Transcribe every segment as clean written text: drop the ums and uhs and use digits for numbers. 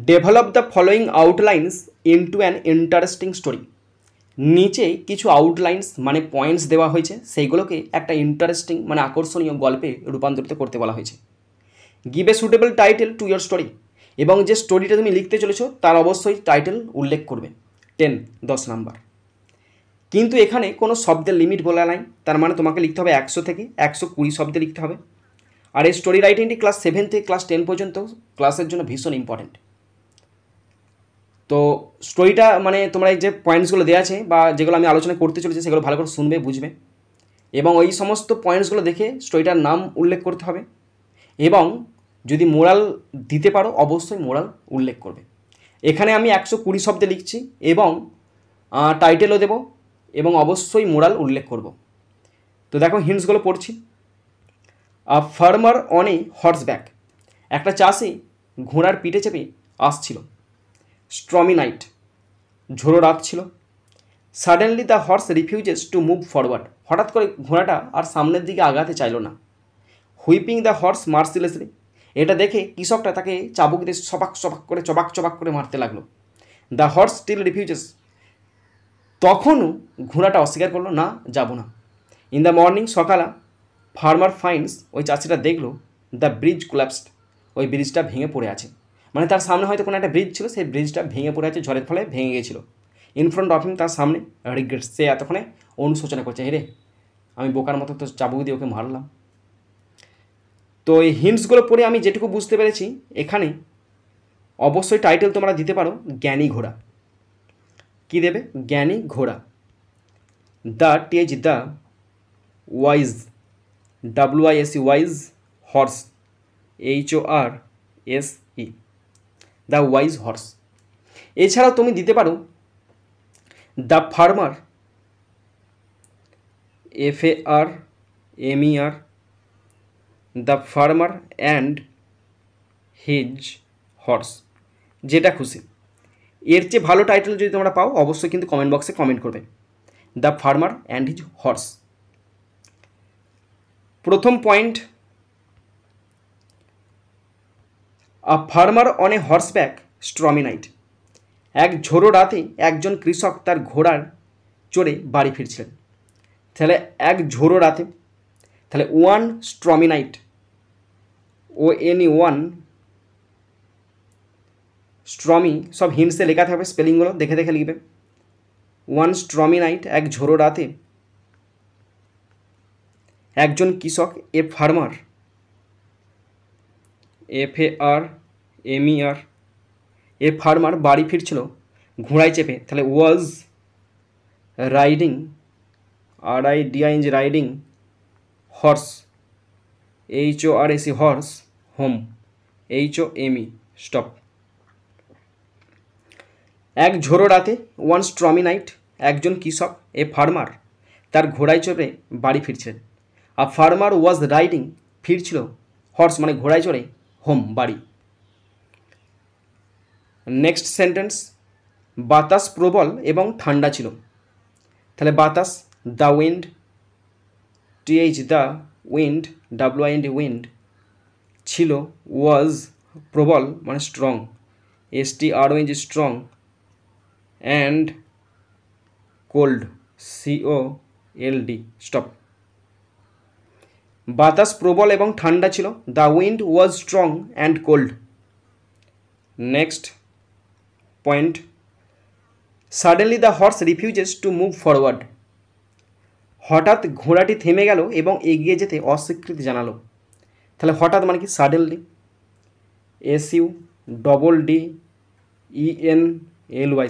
Develop the following outlines into an interesting story. নিচে কিছু outlines মানে পয়েন্টস দেওয়া হয়েছে, সেইগুলোকে একটা ইন্টারেস্টিং মানে আকর্ষণীয় গল্পে রূপান্তরিত করতে বলা হয়েছে। Give a suitable title to your story, এবং যে স্টোরিটা তুমি লিখতে চলেছো তার অবশ্যই টাইটেল উল্লেখ করবে। 10 নাম্বার। কিন্তু এখানে কোনো শব্দের লিমিট বলা নাই, তার মানে তোমাকে লিখতে হবে 100 থেকে 120 শব্দে লিখতে হবে। আর এই স্টোরি রাইটিংটি ক্লাস 7 থেকে ক্লাস 10 পর্যন্ত ক্লাসের জন্য ভীষণ ইম্পর্টেন্ট। তো স্টোরিটা মানে তোমরা এই যে পয়েন্টসগুলো দেওয়া আছে বা যেগুলো আমি আলোচনা করতে চলেছি সেগুলো ভালো করে শুনবে, বুঝবে, এবং ওই সমস্ত পয়েন্টসগুলো দেখে স্টোরিটার নাম উল্লেখ করতে হবে, এবং যদি মোরাল দিতে পারো অবশ্যই মোরাল উল্লেখ করবে। এখানে আমি 120 শব্দে লিখছি এবং টাইটেলও দেব এবং অবশ্যই মোরাল উল্লেখ করব। তো দেখো হিন্টসগুলো পড়ছি। আ ফার্মার অন এ হর্সব্যাক, একটা চাষি ঘোড়ার পিঠে চেপে আসছিল। স্ট্রমি নাইট, ঝোড়ো রাত ছিল। Suddenly the horse refuses to move forward, হঠাৎ করে ঘোড়াটা আর সামনের দিকে আগাতে চাইল না। হুইপিং দ্য হর্স মার্সিলেসলি, এটা দেখে কৃষকটা তাকে চাবুক দিয়ে চবাক করে মারতে লাগলো। দ্য হর্স স্টিল রিফিউজেস, তখনও ঘোড়াটা অস্বীকার করলো, না যাব না। ইন দ্য মর্নিং, সকালে, ফার্মার ফাইন্ডস, ওই চাষিটা দেখলো দ্য ব্রিজ কোল্যাপসড, ওই ব্রিজটা ভেঙে পড়ে আছে। মানে তার সামনে হয়তো কোনো একটা ব্রিজ ছিল, সেই ব্রিজটা ভেঙে পড়ে আছে, ঝড়ের ফলে ভেঙে গেছিলো। ইন ফ্রন্ট অফ হিম, তার সামনে, রিগ্রেটস, সে এতক্ষণে অনুশোচনা করছে, হেরে আমি বোকার মতো তো চাবুক দিয়ে ওকে মারলাম। তো এই হিন্টসগুলো পড়ে আমি যেটুকু বুঝতে পেরেছি, এখানে অবশ্যই টাইটেল তোমরা দিতে পারো জ্ঞানী ঘোড়া। কী দেবে? জ্ঞানী ঘোড়া। দ্য টেজ the wise, WISE, wise, horse, HORSE, the wise horse. এছাড়াও তুমি দিতে পারো the farmer, FARMER, the farmer and his horse, যেটা খুশি। এর চেয়ে ভালো টাইটেল যদি তোমরা পাও অবশ্যই কিন্তু কমেন্ট বক্সে কমেন্ট করবে। The farmer and his horse. প্রথম point, a farmer on a horseback stormy night, এক ঝোড়ো রাতে একজন কৃষক তার ঘোড়ার চড়ে বাড়ি ফিরছিলেন। তাহলে এক ঝোড়ো রাতে, তাহলে one stormy night, ONE, stormy, সব হিন্টসে লেখা থাকবে, স্পেলিংগুলো দেখে দেখে লিখবে। ওয়ান স্ট্রমি নাইট, এক ঝোড়ো রাতে একজন কৃষক, a farmer, FARMER, a farmer বাড়ি ফিরছিল ঘোড়ায় চেপে। তাহলে was riding, RIDING, riding, horse, HORSE, horse, home, HOME, stop. এক ঝোড়ো রাতে, ওয়ান স্ট্রমি নাইট, একজন কৃষক, এ ফার্মার, তার ঘোড়ায় চড়ে বাড়ি ফিরছিলেন। আ ফার্মার ওয়াজ রাইডিং, ফিরছিল, হর্স মানে ঘোড়ায় চড়ে, হোম, বাড়ি। নেক্সট সেন্টেন্স, বাতাস প্রবল এবং ঠান্ডা ছিল। তাহলে বাতাস, the wind, TH, the wind, WIND, wind, ছিল, ওয়াজ, প্রবল মানে strong, STRONG, strong, and cold, COLD, stop. বাতাস প্রবল এবং ঠান্ডা ছিল, the wind was strong and cold. Next point, suddenly the horse refuses to move forward, হঠাৎ ঘোড়াটি থেমে গেল এবং এগিয়ে যেতে অস্বীকৃতি জানালো। তাহলে হঠাৎ মানে কি? সাডেনলি, SUDDENLY,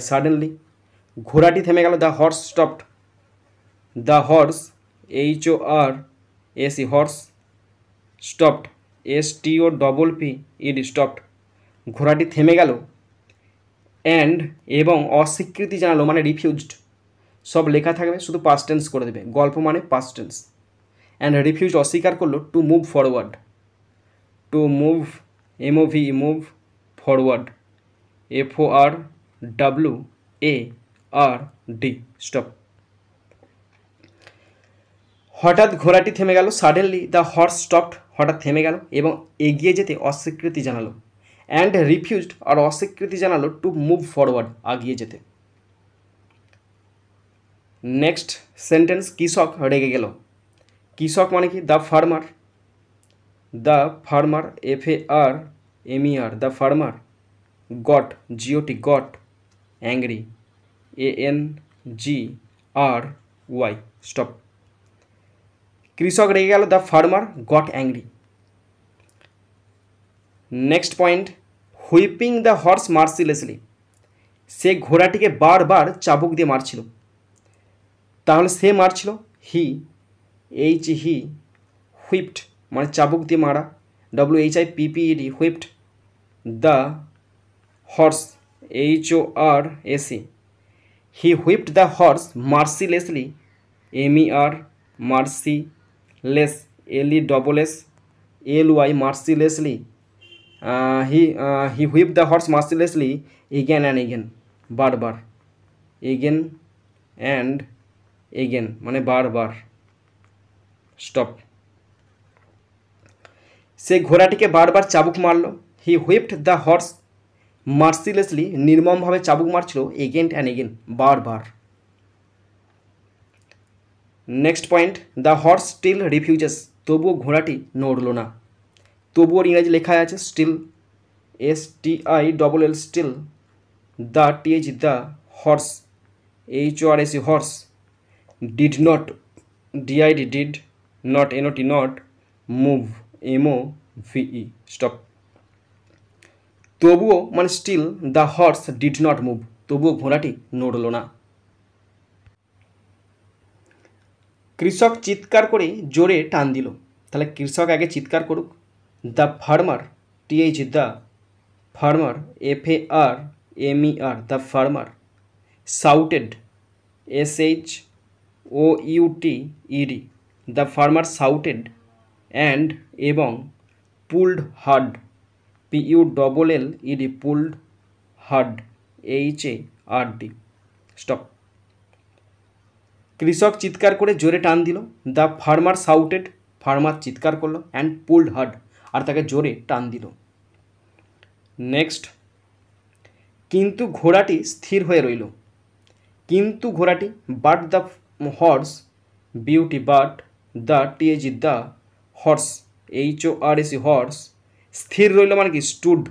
সাডেনলি, ঘোড়াটি থেমে গেল। The horse stopped, the horse, HORSE, horse, stopped, STOPPED, stopped, ঘোড়াটি থেমে গেল। অ্যান্ড, এবং অস্বীকৃতি জানালো মানে রিফিউজড, সব লেখা থাকবে, শুধু পাস্ট টেন্স করে দেবে, গল্প মানে পাস্ট টেন্স। অ্যান্ড রিফিউজ, অস্বীকার করলো। To move forward, to move, MOVE, move, forward, FORWARD, stop. হঠাৎ ঘোড়াটি থেমে গেল, সাডেনলি দ্য হর্স স্টপড, হঠাৎ থেমে গেল এবং এগিয়ে যেতে অস্বীকৃতি জানালো। অ্যান্ড রিফিউজড আর অস্বীকৃতি জানালো টু মুভ ফরওয়ার্ড, আগিয়ে যেতে। নেক্সট সেন্টেন্স, কৃষক রেগে গেল। কৃষক মানে কি? The farmer, the farmer, FARMER, the farmer got, GOT, got, angry, ANGRY, stop. কৃষক রেগে গেল, the farmer got angry. Next point, whipping the horse mercilessly, সে ঘোড়াটিকে বারবার চাবুক দিয়ে মারছিল। তাহলে সে মারছিল, হি হুইপড মানে চাবুক দিয়ে মারা, WHIPPED, whipped the horse, HORS, he whipped the horse mercilessly, MER, মার্সিলেস, LESSLY, mercilessly, he whipped the horse mercilessly again and again, বারবার, again and again মানে বারবার, স্টপ। সে ঘোড়াটিকে বারবার চাবুক মারল, he whipped the horse mercilessly, নির্মমভাবে চাবুক মারছিল, again and again, বারবার। Next point, the horse still refuses, তবুও ঘোড়াটি নড়ল না। তবুও ইংরাজি লেখা আছে still, STILL, still, the TH, the horse, HORS, horse, did not, DID, did not, NOT, not, move, MOVE, stop. তবুও মানে still the horse did not move, তবুও ঘোড়াটি নড়ল না। কৃষক চিৎকার করে জোরে টান দিল। তাহলে কৃষক আগে চিৎকার করুক, the farmer, TH, the farmer, FARMER, the farmer shouted, SHOUTED, the farmer shouted, and এবং pulled hard, PULLED, pulled hard, HARD, stop. কৃষক চিৎকার করে জোরে টান দিল, দ্য ফার্মার শাউটেড, ফার্মার চিৎকার করলো, অ্যান্ড পুলড হার্ড আর তাকে জোরে টান দিল। নেক্সট, কিন্তু ঘোড়াটি স্থির হয়ে রইল। কিন্তু ঘোড়াটি, but the horse beauty, but the TH, the horse, HORS, horse স্থির রইল মানে কি? স্টুড,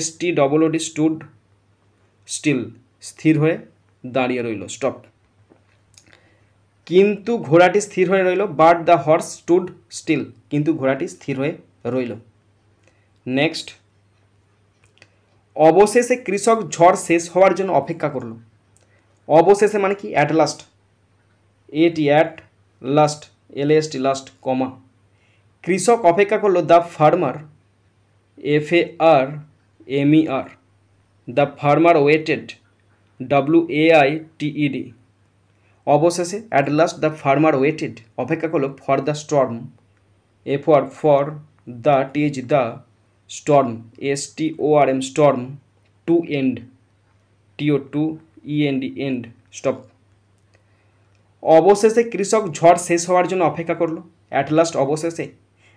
STOOD, স্টুড, স্টিল, স্থির হয়ে দাঁড়িয়ে রইল, স্টপ। কিন্তু ঘোড়াটি স্থির হয়ে রইল, but the horse stood still, কিন্তু ঘোড়াটি স্থির হয়ে রইল। নেক্সট, অবশেষে কৃষক ঝড় শেষ হওয়ার জন্য অপেক্ষা করল। অবশেষে মানে কি? At last, at last, LAST, last, comma. কৃষক অপেক্ষা করলো, the farmer, FARMER, the farmer waited, WAITED, অবশেষে at last the farmer waited, অপেক্ষা করলো, for the storm, for the TH, the storm, STORM, storm, to end, TOEND, end, stop. অবশেষে কৃষক ঝড় শেষ হওয়ার জন্য অপেক্ষা করলো, অ্যাট লাস্ট, অবশেষে,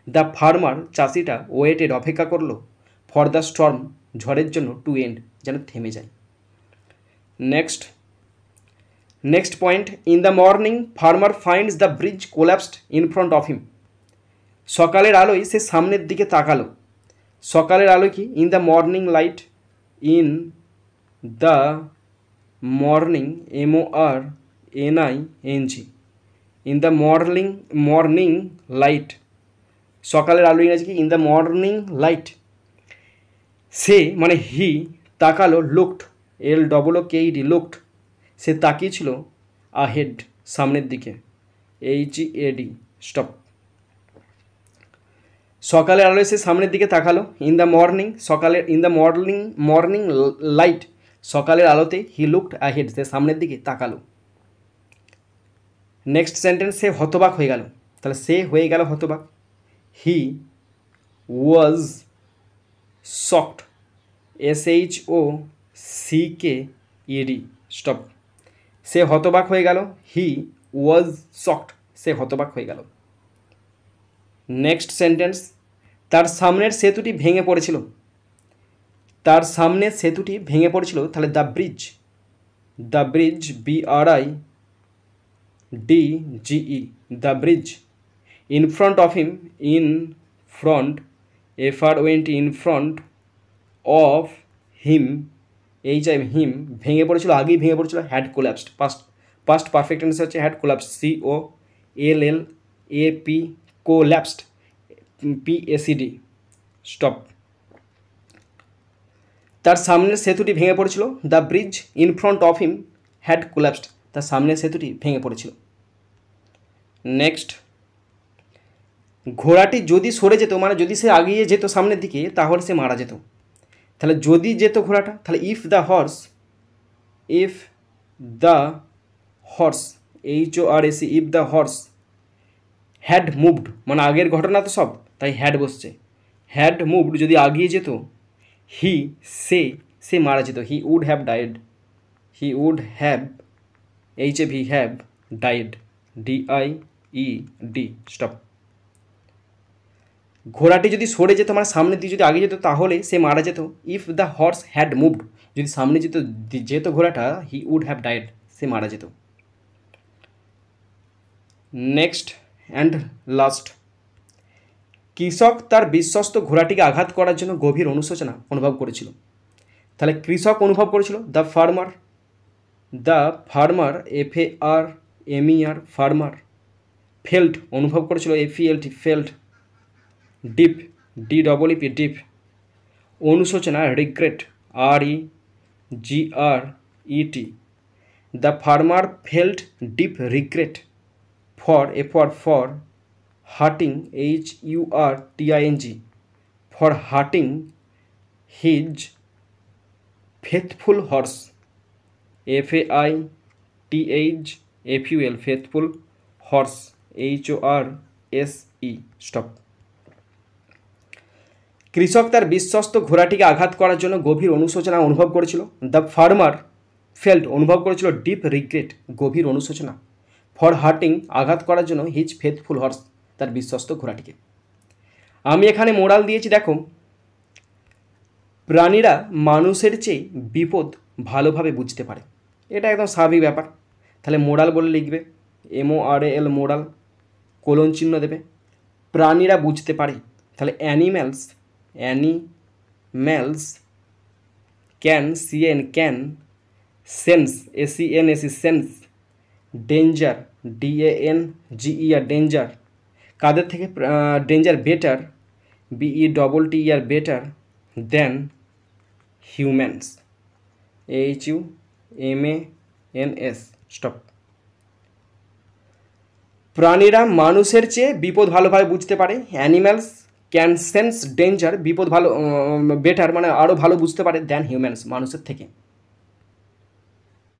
দ্য ফার্মার, চাষিটা, ওয়েটেড, অপেক্ষা করলো, ফর দ্য স্টর্ম, ঝড়ের জন্য, টু এন্ড, যেন থেমে যায়। Next point, in the morning farmer finds the bridge collapsed in front of him, সকালের আলোয় সে সামনের দিকে তাকালো। সকালের আলো কি? In the morning light, in the morning, MORNING, in the morning light, সকালের আলো ইংরেজি কি? In the morning light. সে মানে হি তাকালো, লুকড, LOOKED, লুকড, সে তাকিয়েছিল, আহেড, সামনের দিকে, HEAD, স্টপ। সকালের আলোয় সে সামনের দিকে তাকালো, ইন দ্য মর্নিং, সকালের, ইন দ্য মর্নিং লাইট, সকালের আলোতে, হি লুকড আহেড, সে সামনের দিকে তাকালো। নেক্সট সেন্টেন্স, সে হতবাক হয়ে গেল। তাহলে সে হয়ে গেল হতবাক, হি ওয়াজ শকড, SHOCKED, স্টপ। সে হতবাক হয়ে গেল, হি ওয়াজ শকড, সে হতবাক হয়ে গেল। নেক্সট সেন্টেন্স, তার সামনের সেতুটি ভেঙে পড়েছিল। তার সামনে সেতুটি ভেঙে পড়েছিল, তাহলে the bridge, BRIDGE, the bridge. In front of him, in front, FRONT, in front of him, him, ভেঙে পড়েছিল, আগেই ভেঙে পড়েছিল। Had collapsed, past perfect tense হচ্ছে had collapsed, COLLAP, collapsed, PACD, stop. তার সামনের সেতুটি ভেঙে পড়েছিল, the bridge in front of him had collapsed, তার সামনের সেতুটি ভেঙে পড়েছিল। নেক্সট, ঘোড়াটি যদি সরে যেত, মানে যদি সে আগিয়ে যেত সামনের দিকে, তাহলে সে মারা যেত। তাহলে যদি যেত ঘোড়াটা, তাহলে if the horse, HORS, if the horse had moved, মানে আগের ঘটনা তো সব, তাই হ্যাড বসছে। হ্যাড মুভড, যদি আগিয়ে যেত, সে মারা যেত। He would have died, died, DIED, stop. ঘোড়াটি যদি সরে যেত, মানে সামনের দিকে যদি আগিয়ে যেত, তাহলে সে মারা যেত। If the horse had moved, যদি সামনে যেত ঘোড়াটা, হি উড হ্যাভ ডাইড, সে মারা যেত। নেক্সট অ্যান্ড লাস্ট, কৃষক তার বিশ্বস্ত ঘোড়াটিকে আঘাত করার জন্য গভীর অনুশোচনা অনুভব করেছিল। তাহলে কৃষক অনুভব করেছিল, the farmer, FARMER, farmer, felt, অনুভব করেছিল, FELT, felt, deep, DEEP, deep, অনুশোচনা, regret, REGRET, the farmer felt deep regret for hurting, HURTING, for hurting his faithful horse, FAITHFUL, faithful horse, HORSE, stop. কৃষক তার বিশ্বস্ত ঘোড়াটিকে আঘাত করার জন্য গভীর অনুশোচনা অনুভব করেছিল। দ্য ফার্মার ফেল্ট, অনুভব করেছিল, ডিপ রিগ্রেট, গভীর অনুশোচনা, ফর হার্টিং, আঘাত করার জন্য, হিজ ফেথফুল হর্স, তার বিশ্বস্ত ঘোড়াটিকে। আমি এখানে মোরাল দিয়েছি, দেখো, প্রাণীরা মানুষের চেয়ে বিপদ ভালোভাবে বুঝতে পারে, এটা একদম স্বাভাবিক ব্যাপার। তাহলে মোরাল বলে লিখবে, MORAL, মোরাল, কোলন চিহ্ন দেবে, প্রাণীরা বুঝতে পারে। তাহলে animals can, can, sense, sense, danger, DANGER, danger, কাদের থেকে, danger, better, BETTER, better, than humans, HUMANS, stop. প্রাণীরা মানুষের চেয়ে বিপদ ভালোভাবে বুঝতে পারে। অ্যানিম্যালস ক্যান সেন্স ডেঞ্জার, বিপদ ভালো, বেটার মানে আরও ভালো বুঝতে পারে, দ্যান হিউম্যানস, মানুষের থেকে।